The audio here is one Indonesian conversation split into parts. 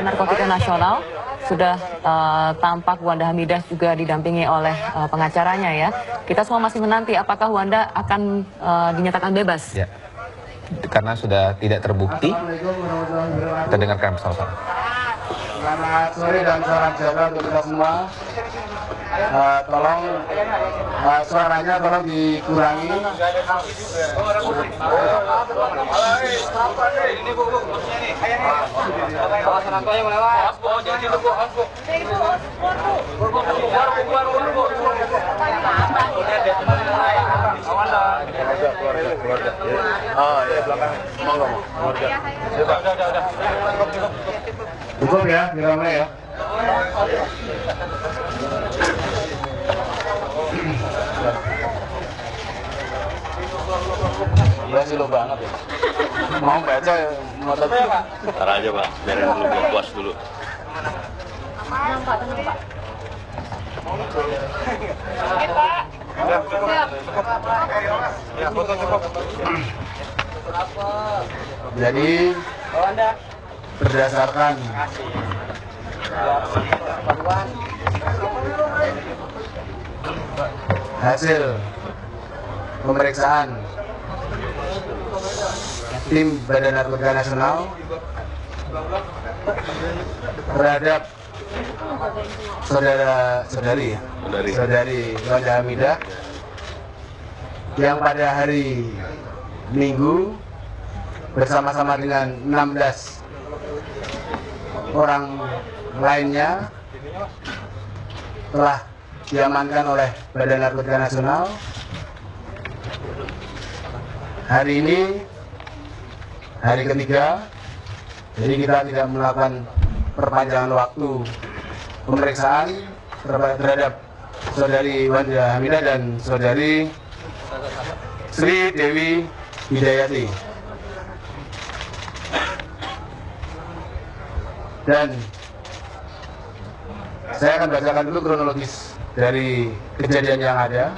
Narkotika Nasional sudah tampak Wanda Hamidah juga didampingi oleh pengacaranya ya. Kita semua masih menanti apakah Wanda akan dinyatakan bebas. Ya. Karena sudah tidak terbukti, kita dengarkan bersama-sama. Selamat sore dan salam sejahtera untuk kita semua. Tolong suaranya tolong dikurangi. Oh ya, belakang. Monggo. Cukup ya, diramai ya. Iya sih lo banget ya. Mau baca ya, mau tadi. Ntar aja Pak, biarin dulu biar puas dulu. Tenang Pak, tenang Pak. Jadi berdasarkan hasil pemeriksaan tim Badan Narkotika Nasional terhadap saudari Wanda Hamidah yang pada hari Minggu bersama-sama dengan 16 orang lainnya telah diamankan oleh Badan Narkotika Nasional. Hari ini hari ketiga, jadi kita tidak melakukan perpanjangan waktu pemeriksaan terhadap saudari Wanda Hamidah dan saudari Sri Dewi Hidayati. Dan saya akan bacakan dulu kronologis dari kejadian yang ada.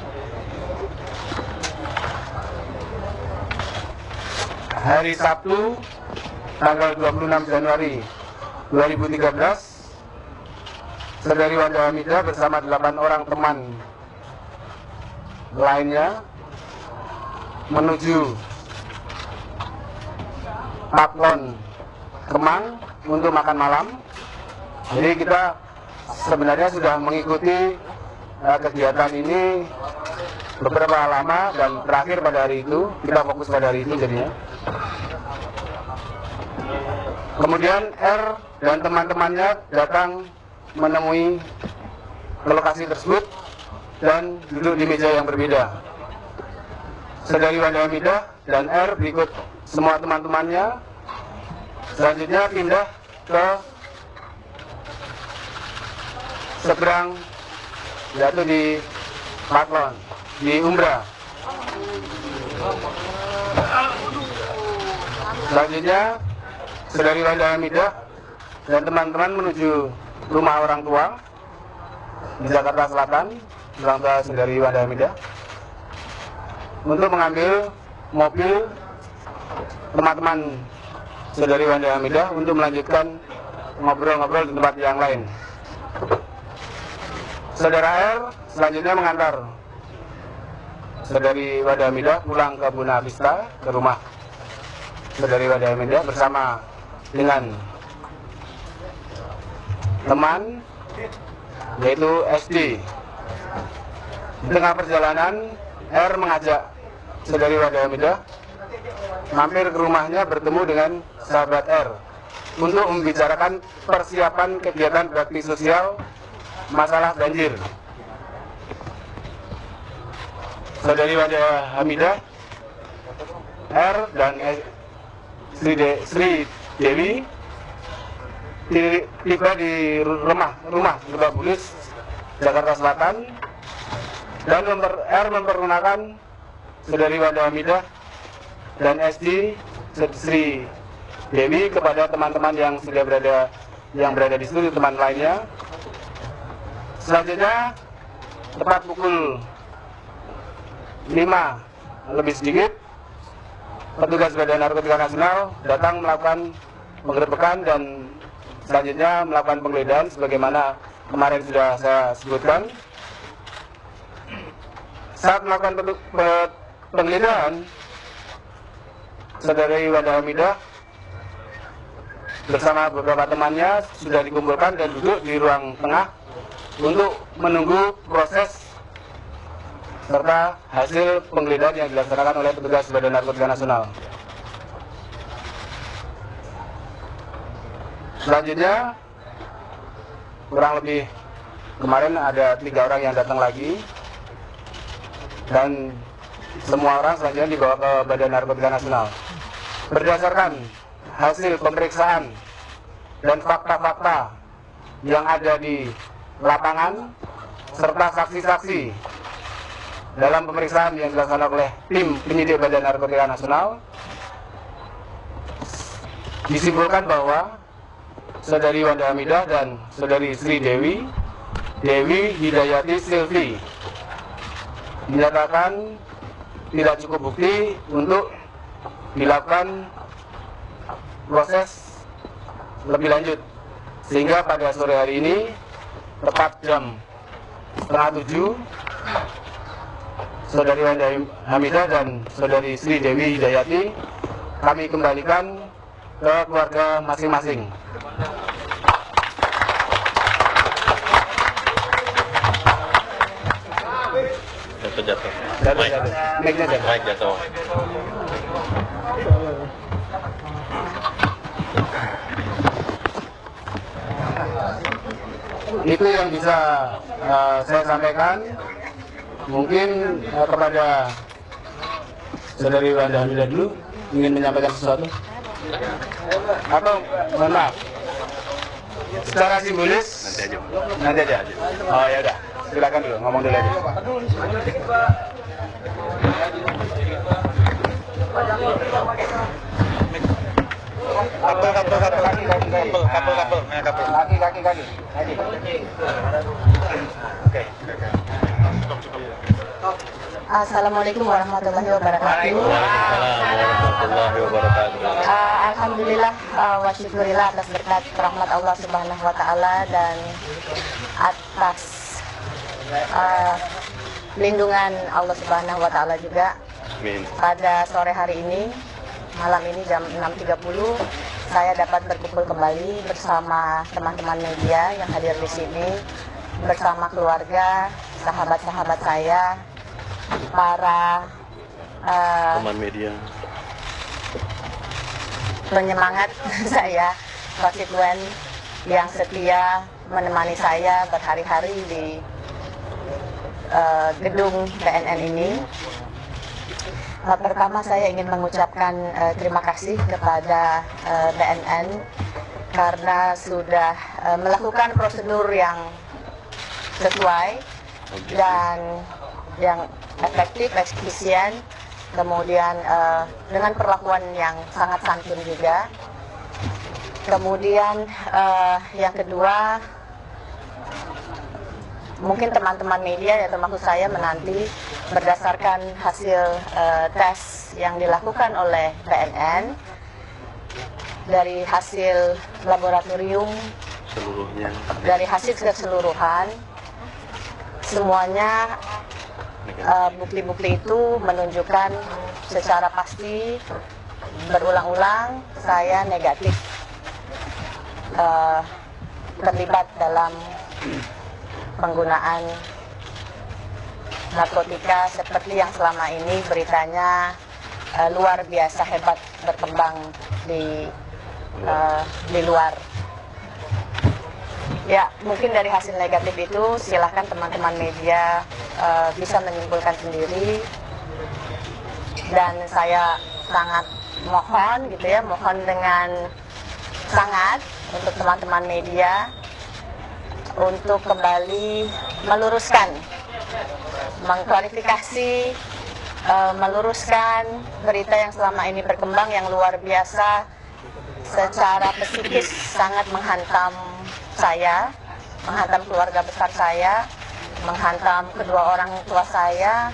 Hari Sabtu, tanggal 26 Januari 2013, saudari Wanda Hamidah bersama 8 orang teman lainnya menuju Paklon Kemang untuk makan malam. Jadi kita sebenarnya sudah mengikuti kegiatan ini beberapa lama dan terakhir pada hari itu, kita fokus pada hari itu jadinya. Kemudian R dan teman-temannya datang menemui ke lokasi tersebut dan duduk di meja yang berbeda. Saudari Wanda Hamidah dan R berikut semua teman-temannya selanjutnya pindah ke seberang, yaitu di Paklon, di Umbra. Selanjutnya saudari Wanda Hamidah dan teman-teman menuju rumah orang tua di Jakarta Selatan, orang tua saudari Wanda Hamidah, untuk mengambil mobil teman-teman saudari Wanda Hamidah untuk melanjutkan ngobrol-ngobrol di tempat yang lain. Saudara R selanjutnya mengantar saudari Wanda Hamidah pulang ke Buena Vista, ke rumah saudari Wanda Hamidah bersama dengan teman, yaitu SD. Di tengah perjalanan, R mengajak saudari Wanda Hamidah mampir ke rumahnya bertemu dengan sahabat R untuk membicarakan persiapan kegiatan bakti sosial masalah banjir. Saudari Wanda Hamidah, R dan Sri Dewi tiba di rumah Lebak Bulus, Jakarta Selatan, dan R memperkenalkan saudari Wanda Hamidah dan SD Sri Dewi kepada teman-teman yang sudah berada di situ, teman lainnya. Selanjutnya tepat pukul 5 lebih sedikit, petugas Badan Narkotika Nasional datang melakukan penggerbekan dan selanjutnya melakukan penggeledahan sebagaimana kemarin sudah saya sebutkan. Saat melakukan penggeledahan, Saudari Wanda Hamidah bersama beberapa temannya sudah dikumpulkan dan duduk di ruang tengah untuk menunggu proses serta hasil penggeledahan yang dilaksanakan oleh petugas Badan Narkotika Nasional. Selanjutnya, kurang lebih kemarin ada 3 orang yang datang lagi dan semua orang selanjutnya dibawa ke Badan Narkotika Nasional. Berdasarkan hasil pemeriksaan dan fakta-fakta yang ada di lapangan serta saksi-saksi dalam pemeriksaan yang dilaksanakan oleh tim penyidik Badan Narkotika Nasional, disimpulkan bahwa Saudari Wanda Hamidah dan Saudari Sri Dewi Hidayati Silvi dinyatakan tidak cukup bukti untuk dilakukan proses lebih lanjut, sehingga pada sore hari ini tepat jam 6:30 Saudari Wanda Hamidah dan Saudari Sri Dewi Hidayati kami kembalikan ke keluarga masing-masing. Jatuh. Mic-nya jatuh. Mic jatuh. Itu yang bisa saya sampaikan. Mungkin kepada Saudari Wanda Hamidah dulu ingin menyampaikan sesuatu, atau mohon maaf secara simbolis nanti aja. Oh ya udah, silakan dulu, ngomong dulu aja. Kaki. Oke. Assalamualaikum warahmatullahi wabarakatuh. Warahmatullahi wabarakatuh. Alhamdulillah wa syukurillah atas berkat rahmat Allah Subhanahu wa taala dan atas lindungan Allah Subhanahu wa taala juga. Amin. Pada sore hari ini, malam ini jam 6.30, saya dapat berkumpul kembali bersama teman-teman media yang hadir di sini, bersama keluarga, sahabat-sahabat saya, para Teman media. penyemangat saya, konstituen yang setia menemani saya berhari-hari di gedung BNN ini. Pertama saya ingin mengucapkan terima kasih kepada BNN karena sudah melakukan prosedur yang sesuai dan yang efektif, efisien, kemudian dengan perlakuan yang sangat santun juga. Kemudian yang kedua, mungkin teman-teman media ya termasuk saya menanti berdasarkan hasil tes yang dilakukan oleh BNN dari hasil laboratorium, Seluruhnya. dari hasil keseluruhan semuanya bukti-bukti itu menunjukkan secara pasti berulang-ulang saya negatif terlibat dalam penggunaan narkotika seperti yang selama ini beritanya luar biasa hebat berkembang di luar. Ya, mungkin dari hasil negatif itu silahkan teman-teman media bisa menyimpulkan sendiri. Dan saya sangat mohon gitu ya, mohon dengan sangat untuk teman-teman media untuk kembali meluruskan, mengklarifikasi, meluruskan berita yang selama ini berkembang yang luar biasa secara psikis sangat menghantam saya, menghantam keluarga besar saya, menghantam kedua orang tua saya,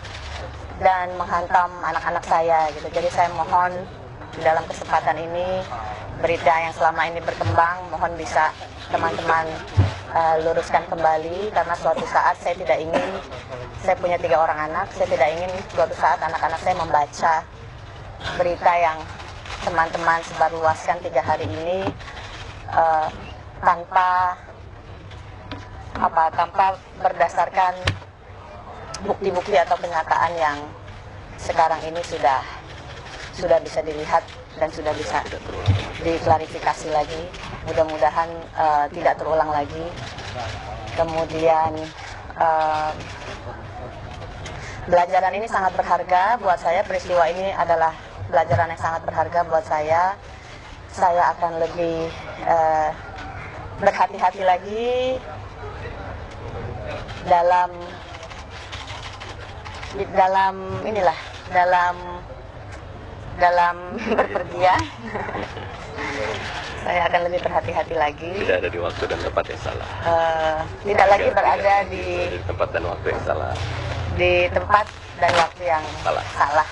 dan menghantam anak-anak saya gitu. Jadi saya mohon di dalam kesempatan ini berita yang selama ini berkembang, mohon bisa teman-teman luruskan kembali, karena suatu saat saya tidak ingin, saya punya 3 orang anak, saya tidak ingin suatu saat anak-anak saya membaca berita yang teman-teman sebarluaskan 3 hari ini tanpa berdasarkan bukti-bukti atau kenyataan yang sekarang ini sudah bisa dilihat dan sudah bisa diklarifikasi lagi. Mudah-mudahan tidak terulang lagi. Kemudian pelajaran ini sangat berharga buat saya. Peristiwa ini adalah pelajaran yang sangat berharga buat saya. Saya akan lebih berhati-hati lagi dalam berpergian. Saya akan lebih berhati-hati lagi. Tidak ada di waktu dan tempat yang salah. Tidak lagi berada di tempat dan waktu yang salah. Di tempat dan waktu yang salah.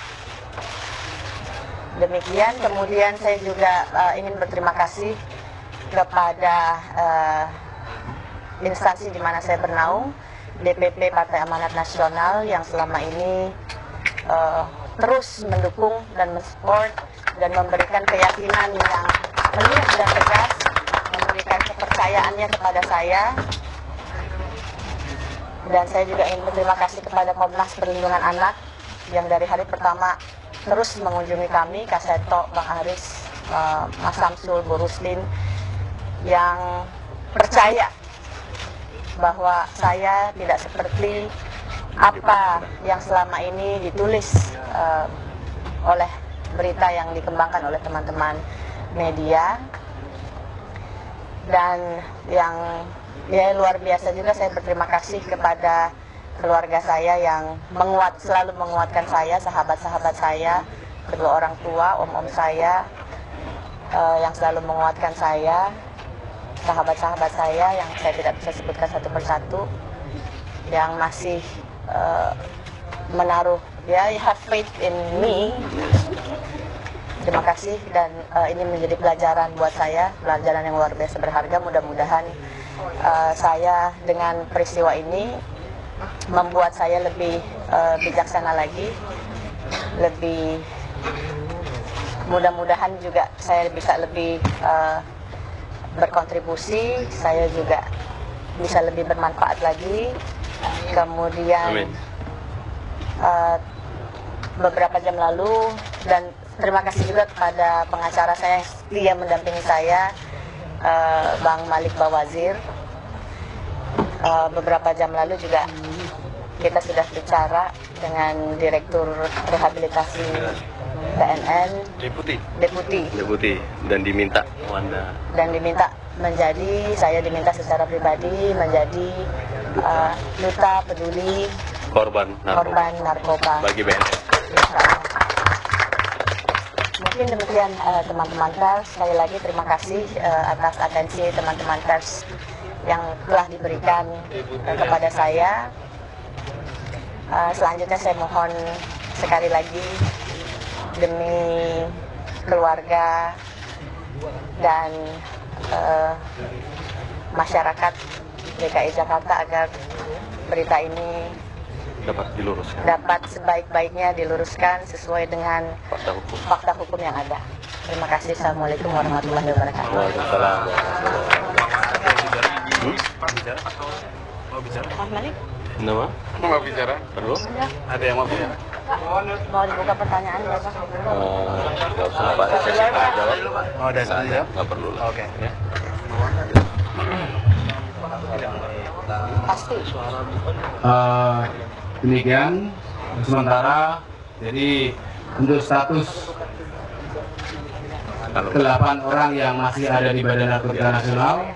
Demikian. Kemudian saya juga ingin berterima kasih kepada instansi di mana saya bernaung, DPP Partai Amanat Nasional, yang selama ini terus mendukung dan mensupport dan memberikan keyakinan yang penuh dan tegas, memberikan kepercayaannya kepada saya. Dan saya juga ingin berterima kasih kepada Komnas Perlindungan Anak yang dari hari pertama terus mengunjungi kami, Kak Seto, Bang Aris, Mas Samsul, Bu Ruslin, yang percaya bahwa saya tidak seperti apa yang selama ini ditulis oleh berita yang dikembangkan oleh teman-teman media. Dan yang luar biasa juga, saya berterima kasih kepada keluarga saya yang selalu menguatkan saya, sahabat-sahabat saya, kedua orang tua, om-om saya yang selalu menguatkan saya, sahabat-sahabat saya yang saya tidak bisa sebutkan satu persatu, yang masih menaruh, have faith in me. Terima kasih, dan ini menjadi pelajaran buat saya, pelajaran yang luar biasa berharga. Mudah-mudahan saya dengan peristiwa ini membuat saya lebih bijaksana lagi, lebih mudah-mudahan juga saya bisa lebih berkontribusi, saya juga bisa lebih bermanfaat lagi. Kemudian beberapa jam lalu, dan terima kasih juga kepada pengacara saya yang setia mendampingi saya, Bang Malik Bawazir. Beberapa jam lalu juga kita sudah bicara dengan Direktur Rehabilitasi BNN, Deputi, dan diminta saya diminta secara pribadi menjadi duta peduli korban narkoba bagi BNN. Mungkin demikian teman-teman pers. Sekali lagi terima kasih atas atensi teman-teman pers yang telah diberikan kepada saya. Selanjutnya saya mohon sekali lagi demi keluarga dan masyarakat DKI Jakarta agar berita ini dapat sebaik-baiknya diluruskan sesuai dengan fakta hukum yang ada. Terima kasih. Assalamualaikum warahmatullahi wabarakatuh. Waalaikumsalam. Mau bicara? Nama? Mau bicara? Perlu? Ada yang mau bicara? Mau dibuka pertanyaan berapa? Nggak usah Pak. Jawab. Oh, ada saya. Nggak perlu lah. Oke. Ya. Pasti. Demikian sementara, jadi untuk status 8 orang yang masih ada di Badan Narkotika Nasional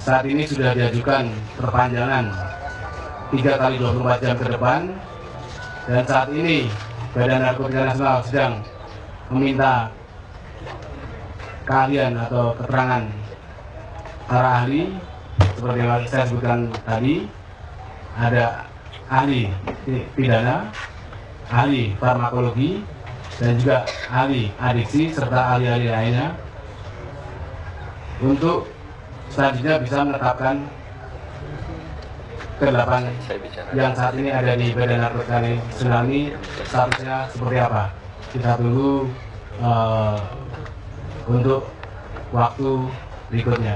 saat ini sudah diajukan perpanjangan 3 kali 24 jam ke depan, dan saat ini Badan Narkotika Nasional sedang meminta keahlian atau keterangan para ahli seperti yang saya sebutkan tadi. Ada ahli pidana, ahli farmakologi, dan juga ahli adiksi serta ahli-ahli lainnya untuk selanjutnya bisa menetapkan ke-8 yang saat ini ada di Badan Narkotika Nasional ini statusnya seperti apa. Kita tunggu untuk waktu berikutnya.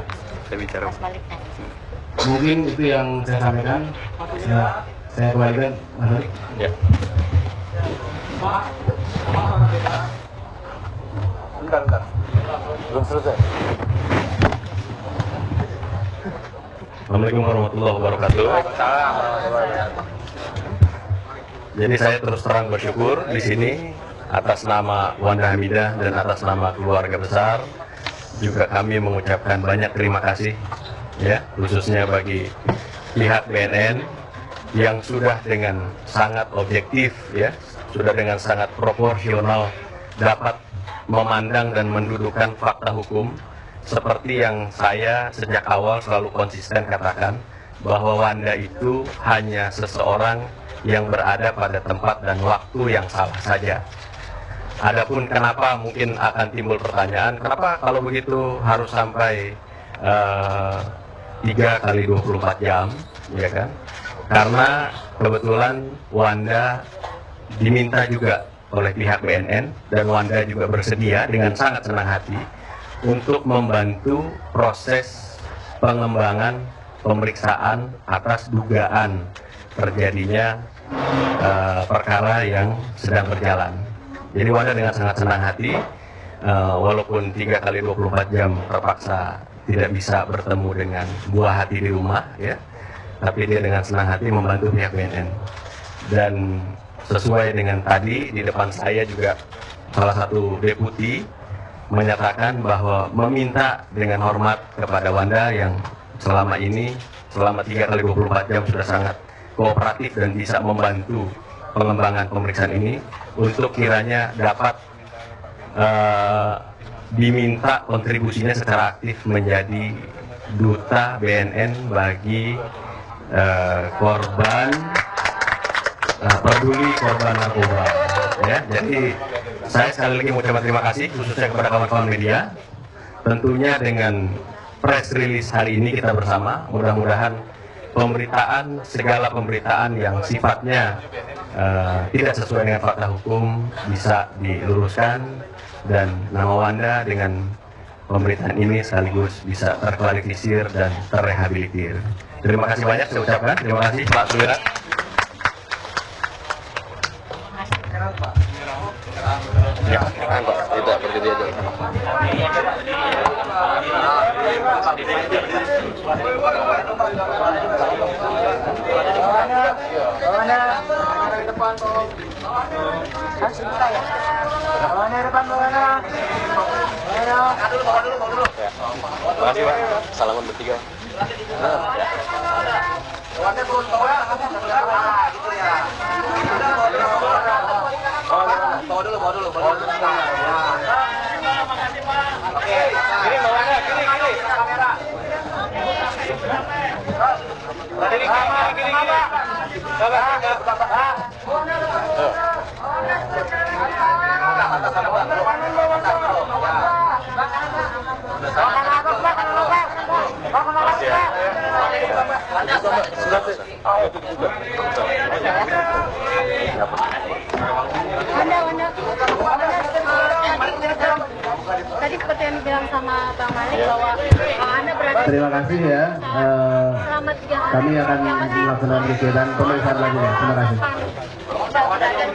Mungkin itu yang saya sampaikan. Saya kembalikan, Mas Norik. Ya. Bentar. Belum selesai. Assalamualaikum warahmatullahi wabarakatuh. Jadi saya terus terang bersyukur di sini atas nama Wanda Hamidah dan atas nama keluarga besar. Juga kami mengucapkan banyak terima kasih ya, khususnya bagi pihak BNN yang sudah dengan sangat objektif ya, sudah dengan sangat proporsional dapat memandang dan mendudukkan fakta hukum. Seperti yang saya sejak awal selalu konsisten katakan, bahwa Wanda itu hanya seseorang yang berada pada tempat dan waktu yang salah saja. Adapun kenapa mungkin akan timbul pertanyaan, kenapa kalau begitu harus sampai 3 kali 24 jam, ya kan? Karena kebetulan Wanda diminta juga oleh pihak BNN, dan Wanda juga bersedia dengan sangat senang hati untuk membantu proses pengembangan pemeriksaan atas dugaan terjadinya perkara yang sedang berjalan. Jadi Wanda dengan sangat senang hati, walaupun 3 kali 24 jam terpaksa tidak bisa bertemu dengan buah hati di rumah, ya, tapi dia dengan senang hati membantu pihak BNN. Dan sesuai dengan tadi di depan saya juga salah satu deputi menyatakan bahwa meminta dengan hormat kepada Wanda yang selama ini, selama 3 kali 24 jam sudah sangat kooperatif dan bisa membantu pengembangan pemeriksaan ini, untuk kiranya dapat diminta kontribusinya secara aktif menjadi duta BNN bagi korban peduli korban narkoba. Ya, jadi saya sekali lagi mengucapkan terima kasih khususnya kepada kawan-kawan media. Tentunya dengan press release hari ini kita bersama, mudah-mudahan pemberitaan, segala pemberitaan yang sifatnya tidak sesuai dengan fakta hukum bisa diluruskan, dan nama Wanda dengan pemberitaan ini sekaligus bisa terklarifikasi dan terrehabilitir. Terima kasih banyak saya ucapkan. Terima kasih Pak Suwira. Ya, tidak berdiri aja. Terima kasih Pak. Salaman bertiga. Bawa dulu. Oke, kiri bawahnya, kiri. Kamera. Berdiri kiri. Tadi seperti yang dibilang sama Bang Malik bahwa Anda berada. Terima kasih ya. Selama 3 hari Kami akan melaksanakan kegiatan pemeriksaan lagi ya. Terima kasih. Kita berada di